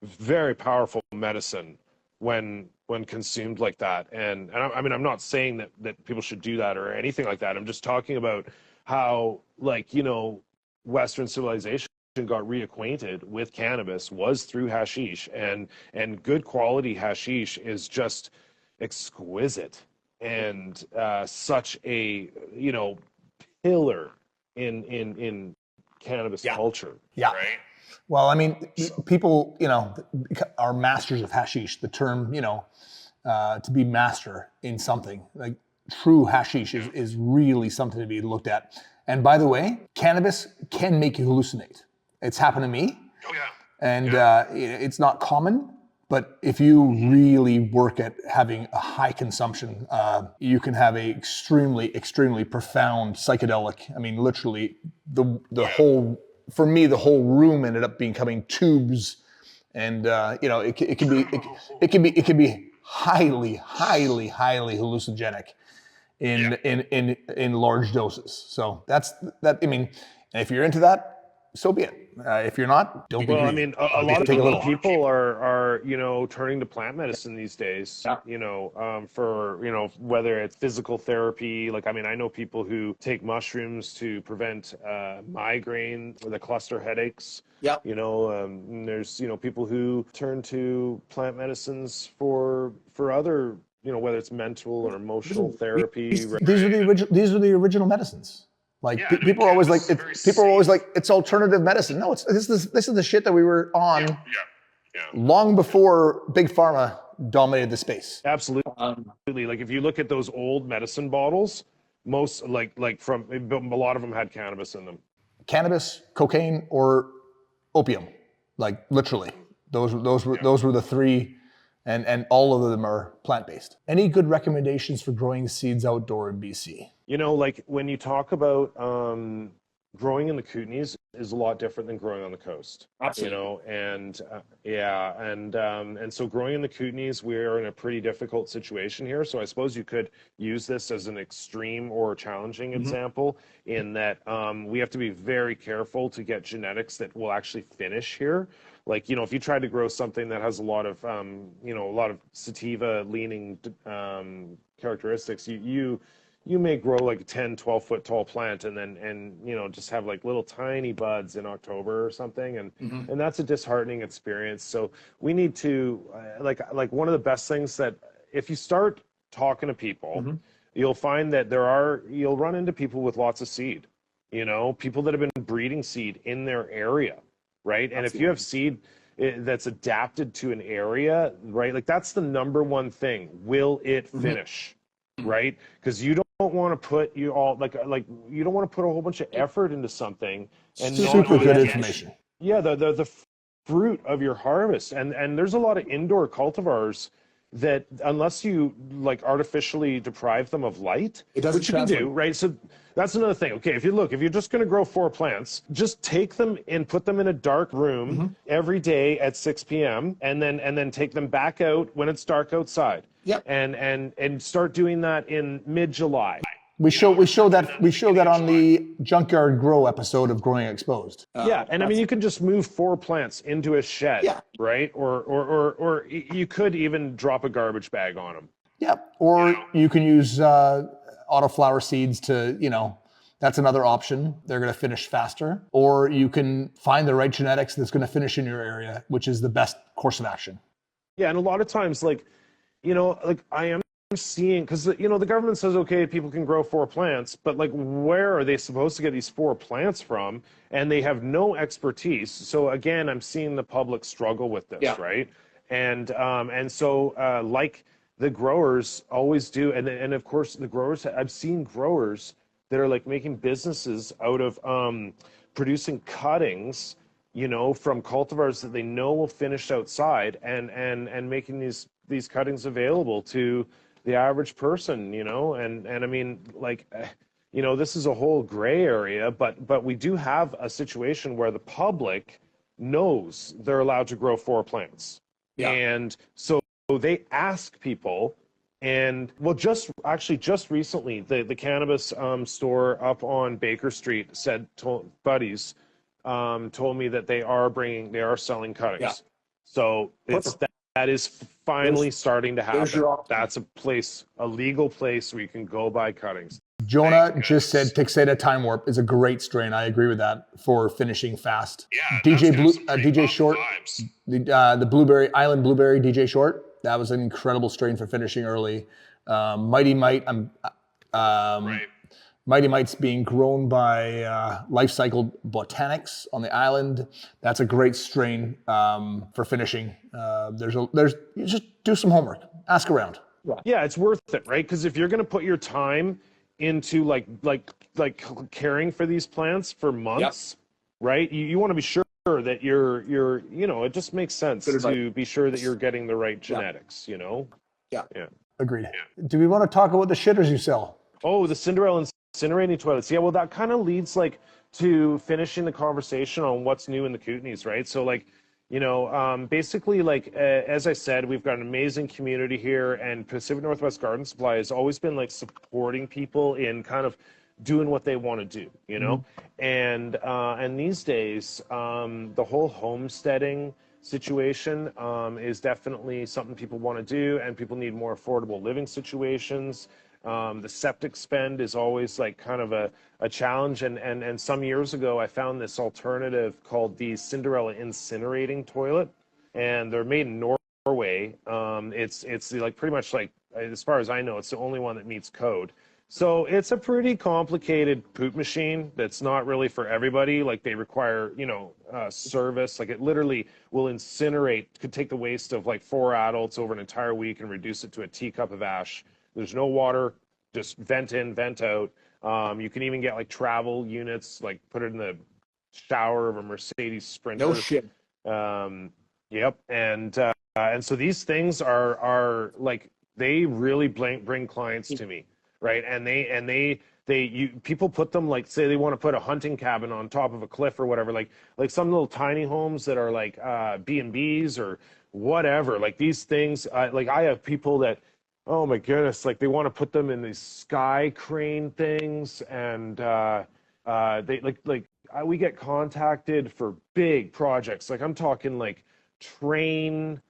very powerful medicine when consumed like that. And I mean, I'm not saying that people should do that or anything like that. I'm just talking about how, like, you know, Western civilization got reacquainted with cannabis was through hashish, and good quality hashish is just exquisite and such a, you know, pillar in cannabis culture. Yeah. Right. Well, I mean, people, you know, are masters of hashish. The term, you know, to be master in something, like true hashish is really something to be looked at. And by the way, cannabis can make you hallucinate. It's happened to me. Oh yeah. And it's not common, but if you really work at having a high consumption, you can have a extremely profound psychedelic. I mean, literally the whole, for me, the whole room ended up becoming tubes, and you know, it can be highly hallucinogenic in large doses. So that's that. I mean, and if you're into that, so be it. If you're not, don't be greedy. Well, I mean, a lot of people are, you know, turning to plant medicine these days, you know, for, you know, whether it's physical therapy. Like, I mean, I know people who take mushrooms to prevent migraine or the cluster headaches. You know, and there's, you know, people who turn to plant medicines for other, you know, whether it's mental or emotional therapy. These are the original medicines. Like people are always like, it's alternative medicine. No, this is the shit that we were on long before big pharma dominated the space. Absolutely. Like if you look at those old medicine bottles, most like from a lot of them had cannabis in them. Cannabis, cocaine, or opium, like literally, those were the three, and all of them are plant-based. Any good recommendations for growing seeds outdoor in BC? You know, like when you talk about growing in the Kootenays is a lot different than growing on the coast. Absolutely. You know, and so growing in the Kootenays, we're in a pretty difficult situation here. So I suppose you could use this as an extreme or challenging example in that we have to be very careful to get genetics that will actually finish here. Like, you know, if you try to grow something that has a lot of, you know, a lot of sativa leaning characteristics, you may grow like a 10, 12 foot tall plant and you know, just have like little tiny buds in October or something. And that's a disheartening experience. So we need to, like one of the best things that if you start talking to people, you'll find that you'll run into people with lots of seed, you know, people that have been breeding seed in their area. Right. And if you have seed that's adapted to an area, right, like that's the number one thing. Will it finish? Right? Because you don't want to put you don't want to put a whole bunch of effort into something and super good information. Yeah, the fruit of your harvest. And there's a lot of indoor cultivars that unless you like artificially deprive them of light, which you can do, right? So that's another thing. Okay, if you're just going to grow 4 plants, just take them and put them in a dark room every day at 6 p.m. and then take them back out when it's dark outside. And start doing that in mid-July. We show that on the Junkyard Grow episode of Growing Exposed. And I mean, you can just move 4 plants into a shed, right? Or you could even drop a garbage bag on them. Or you can use autoflower seeds to, you know, that's another option. They're going to finish faster. Or you can find the right genetics that's going to finish in your area, which is the best course of action. Yeah, and a lot of times, like, you know, like I am seeing, because you know the government says okay, people can grow 4 plants, but like where are they supposed to get these 4 plants from? And they have no expertise. So again, I'm seeing the public struggle with this, right? And so like the growers always do, and of course the growers. I've seen growers that are like making businesses out of producing cuttings, you know, from cultivars that they know will finish outside, and making these cuttings available to the average person, you know, and I mean, like, you know, this is a whole gray area, but we do have a situation where the public knows they're allowed to grow 4 plants, and so they ask people. And well, just recently, the cannabis store up on Baker Street Buddies told me that they are selling cuttings. So that is finally starting to happen. That's a legal place where you can go buy cuttings. Jonah just said Tixeda Time Warp is a great strain. I agree with that for finishing fast. Yeah, DJ Short, the blueberry Island Blueberry DJ Short. That was an incredible strain for finishing early. Mighty Might, Mighty Might's being grown by Life Cycle Botanics on the island. That's a great strain for finishing. You just do some homework, ask around. Yeah, it's worth it, right? Because if you're going to put your time into like caring for these plants for months, right? You want to be sure that you're you know, it just makes sense to be sure that you're getting the right genetics, you know? Yeah. Agreed. Do we want to talk about the shitters you sell? Oh, the Cinderella incinerating toilets. Yeah, well, that kind of leads like to finishing the conversation on what's new in the Kootenays, right? So like, you know, basically like, as I said, we've got an amazing community here, and Pacific Northwest Garden Supply has always been like supporting people in kind of doing what they want to do, you know? And these days, the whole homesteading situation is definitely something people want to do, and people need more affordable living situations. The septic spend is always like kind of a challenge, and some years ago I found this alternative called the Cinderella incinerating toilet, and they're made in Norway. It's like pretty much like, as far as I know, it's the only one that meets code. So it's a pretty complicated poop machine that's not really for everybody. Like they require, you know, service. Like it literally will incinerate, could take the waste of like 4 adults over an entire week and reduce it to a teacup of ash. There's no water, just vent in, vent out. You can even get like travel units, like put it in the shower of a Mercedes Sprinter. No shit. Yep. And so these things are like, they really bring clients to me. Right, and people put them, like, say they want to put a hunting cabin on top of a cliff or whatever, like some little tiny homes that are like B&Bs or whatever. Like these things, like I have people that, oh my goodness, like they want to put them in these sky crane things, and they we get contacted for big projects. Like I'm talking like train,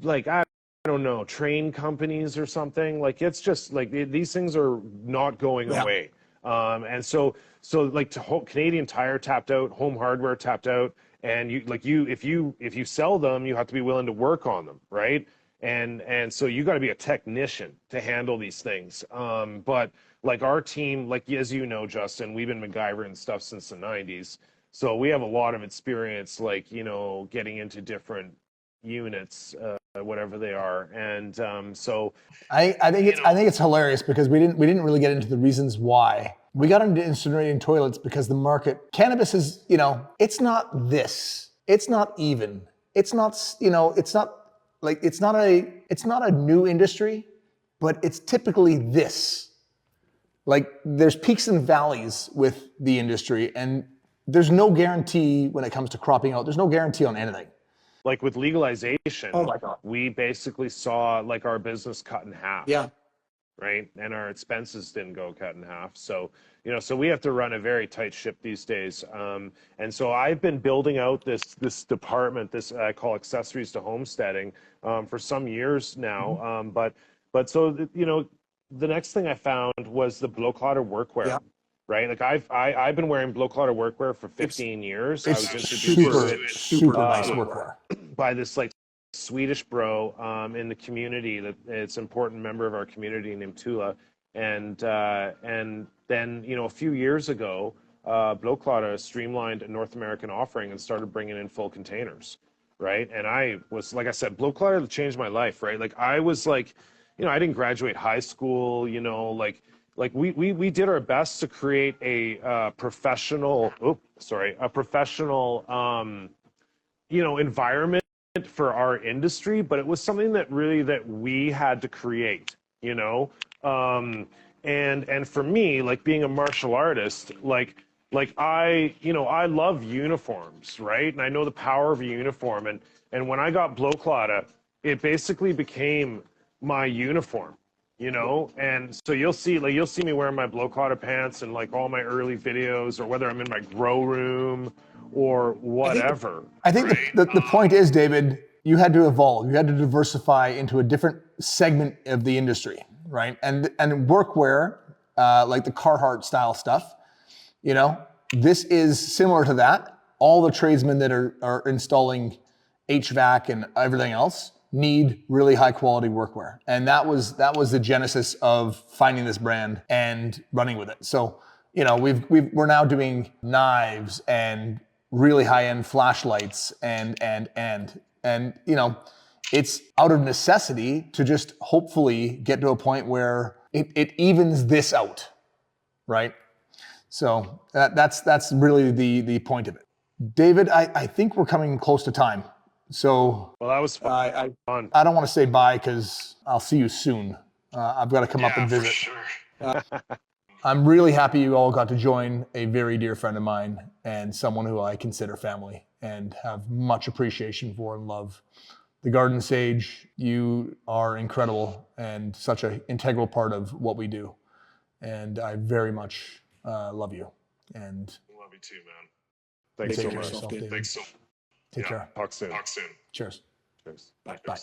like I don't know, train companies or something. Like it's just like these things are not going away. And so like Canadian Tire tapped out, Home Hardware tapped out, and if you sell them, you have to be willing to work on them, right? And so you got to be a technician to handle these things. But like our team, like as you know, Justin, we've been MacGyver stuff since the 90s. So we have a lot of experience, like, you know, getting into different units, whatever they are, and so I think it's hilarious because we didn't really get into the reasons why we got into incinerating toilets, because the market cannabis is, you know, it's not this, it's not even, it's not, you know, it's not like it's not a new industry, but it's typically this. Like there's peaks and valleys with the industry, and there's no guarantee when it comes to cropping out. There's no guarantee on anything. Like with legalization, Oh my God. we basically saw like our business cut in half. Yeah. Right. And our expenses didn't go cut in half. So, you know, so we have to run a very tight ship these days. And so I've been building out this department, this I call accessories to homesteading, for some years now. But so, you know, the next thing I found was the blow clotter workwear. Yeah. Right, like I've been wearing blow clotter workwear for 15 years. I was It's introduced to it super nice workwear by this like Swedish bro in the community that it's an important member of our community named Tula, and then a few years ago, Bloklotta streamlined a North American offering and started bringing in full containers, right? And I was, like I said, Bloklotta changed my life, right? Like I was like, I didn't graduate high school, like we did our best to create a professional, environment for our industry, but it was something that we had to create, and for me, like being a martial artist, like I love uniforms, right? And I know the power of a uniform, and when I got Bloklotta, it basically became my uniform, and so you'll see me wearing my Bloklotta pants in like all my early videos, or whether I'm in my grow room or whatever. I think the point is, David, you had to evolve. You had to diversify into a different segment of the industry, right? And workwear, like the Carhartt style stuff, this is similar to that. All the tradesmen that are installing HVAC and everything else need really high quality workwear. And that was the genesis of finding this brand and running with it. So, we're now doing knives and really high end flashlights and it's out of necessity to just hopefully get to a point where it evens this out, right? So that's really the point of it. David, I think we're coming close to time. So Well, that was fun. I don't want to say bye because I'll see you soon. I've got to come up and visit. For sure. I'm really happy you all got to join a very dear friend of mine and someone who I consider family and have much appreciation for and love. The Garden Sage, you are incredible and such an integral part of what we do. And I very much love you. And love you too, man. Thanks so much. David. Thanks so much. Take care. Talk soon. Cheers. Cheers. Bye.